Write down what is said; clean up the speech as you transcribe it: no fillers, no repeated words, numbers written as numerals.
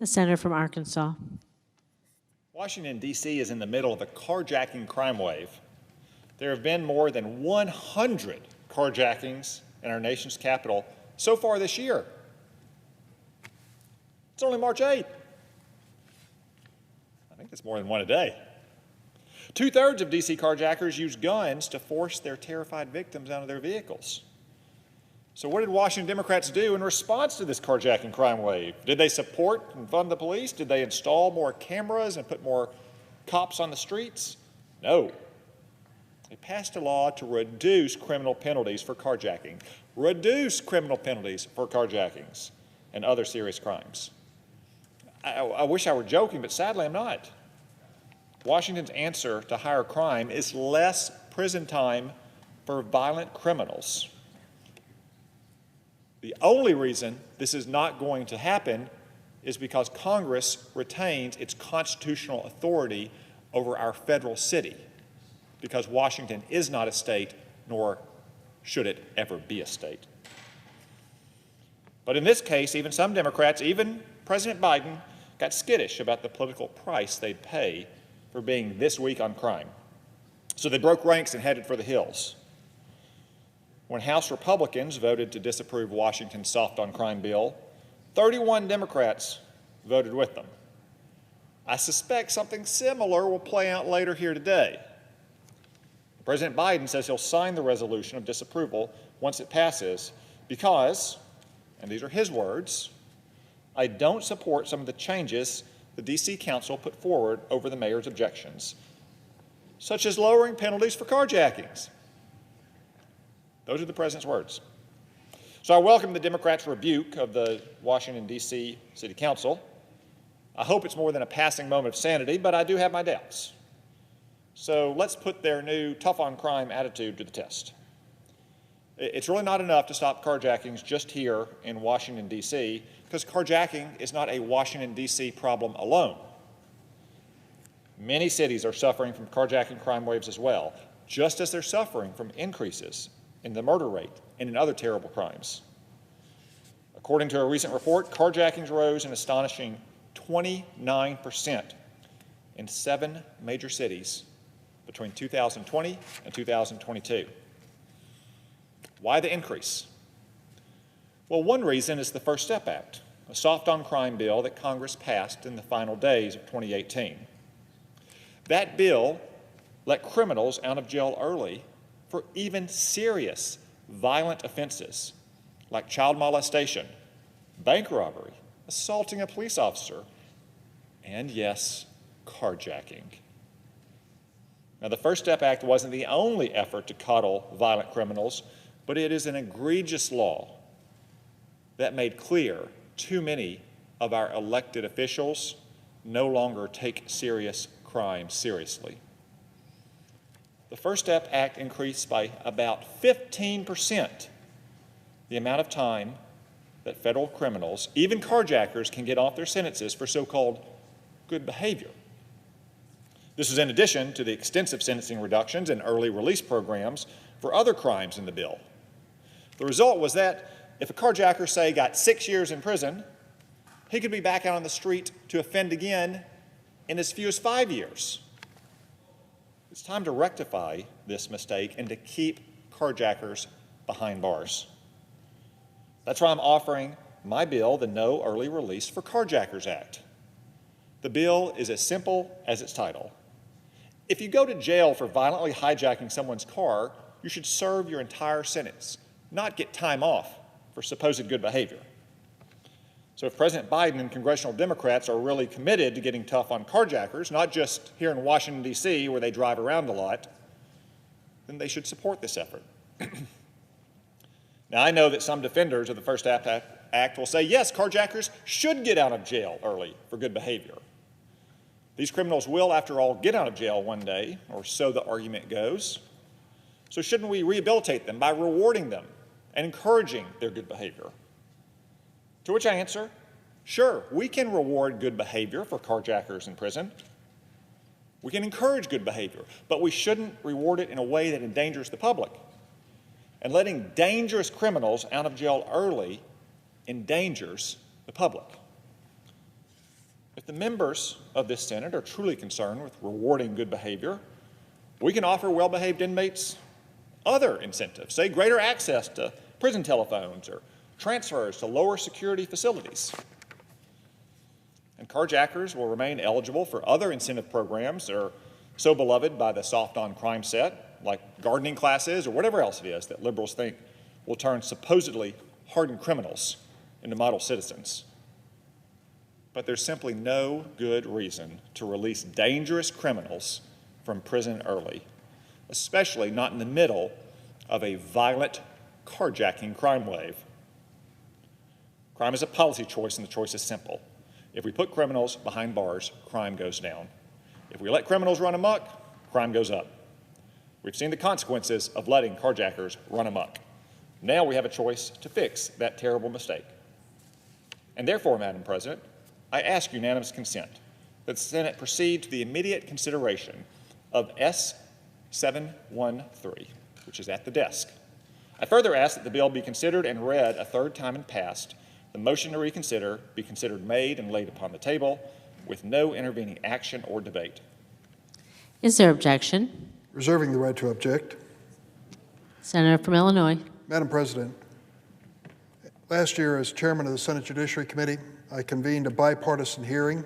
The senator from Arkansas. Washington, D.C. is in the middle of a carjacking crime wave. There have been more than 100 carjackings in our nation's capital so far this year. It's only March 8th. I think it's more than one a day. 2/3 of D.C. carjackers use guns to force their terrified victims out of their vehicles. So what did Washington Democrats do in response to this carjacking crime wave? Did they support and fund the police? Did they install more cameras and put more cops on the streets? No. They passed a law to reduce criminal penalties for carjacking, reduce criminal penalties for carjackings and other serious crimes. I wish I were joking, but sadly I'm not. Washington's answer to higher crime is less prison time for violent criminals. The only reason this is not going to happen is because Congress retains its constitutional authority over our federal city, because Washington is not a state, nor should it ever be a state. But in this case, even some Democrats, even President Biden, got skittish about the political price they'd pay for being this weak on crime. So they broke ranks and headed for the hills. When House Republicans voted to disapprove Washington's soft-on-crime bill, 31 Democrats voted with them. I suspect something similar will play out later here today. President Biden says he'll sign the resolution of disapproval once it passes because, and these are his words, I don't support some of the changes the D.C. Council put forward over the mayor's objections, such as lowering penalties for carjackings. Those are the president's words. So I welcome the Democrats' rebuke of the Washington, D.C. City Council. I hope it's more than a passing moment of sanity, but I do have my doubts. So let's put their new tough-on-crime attitude to the test. It's really not enough to stop carjackings just here in Washington, D.C., because carjacking is not a Washington, D.C. problem alone. Many cities are suffering from carjacking crime waves as well, just as they're suffering from increases in the murder rate and in other terrible crimes. According to a recent report, carjackings rose an astonishing 29% in 7 major cities between 2020 and 2022. Why the increase? Well, one reason is the First Step Act, a soft-on-crime bill that Congress passed in the final days of 2018. That bill let criminals out of jail early for even serious violent offenses like child molestation, bank robbery, assaulting a police officer, and yes, carjacking. Now, the First Step Act wasn't the only effort to coddle violent criminals, but it is an egregious law that made clear too many of our elected officials no longer take serious crime seriously. The First Step Act increased by about 15% the amount of time that federal criminals, even carjackers, can get off their sentences for so-called good behavior. This is in addition to the extensive sentencing reductions and early release programs for other crimes in the bill. The result was that if a carjacker, say, got 6 years in prison, he could be back out on the street to offend again in as few as 5 years. It's time to rectify this mistake and to keep carjackers behind bars. That's why I'm offering my bill, the No Early Release for Carjackers Act. The bill is as simple as its title. If you go to jail for violently hijacking someone's car, you should serve your entire sentence, not get time off for supposed good behavior. So if President Biden and congressional Democrats are really committed to getting tough on carjackers, not just here in Washington, D.C., where they drive around a lot, then they should support this effort. Now, I know that some defenders of the First Step Act will say, yes, carjackers should get out of jail early for good behavior. These criminals will, after all, get out of jail one day, or so the argument goes. So shouldn't we rehabilitate them by rewarding them and encouraging their good behavior? To which I answer, sure, we can reward good behavior for carjackers in prison. We can encourage good behavior, but we shouldn't reward it in a way that endangers the public. And letting dangerous criminals out of jail early endangers the public. If the members of this Senate are truly concerned with rewarding good behavior, we can offer well-behaved inmates other incentives, say greater access to prison telephones or transfers to lower security facilities. And carjackers will remain eligible for other incentive programs that are so beloved by the soft-on-crime set, like gardening classes or whatever else it is that liberals think will turn supposedly hardened criminals into model citizens. But there's simply no good reason to release dangerous criminals from prison early, especially not in the middle of a violent carjacking crime wave. Crime is a policy choice, and the choice is simple. If we put criminals behind bars, crime goes down. If we let criminals run amok, crime goes up. We've seen the consequences of letting carjackers run amok. Now we have a choice to fix that terrible mistake. And therefore, Madam President, I ask unanimous consent that the Senate proceed to the immediate consideration of S713, which is at the desk. I further ask that the bill be considered and read a third time and passed, the motion to reconsider be considered made and laid upon the table with no intervening action or debate. Is there objection? Reserving the right to object. Senator from Illinois. Madam President, last year as chairman of the Senate Judiciary Committee, I convened a bipartisan hearing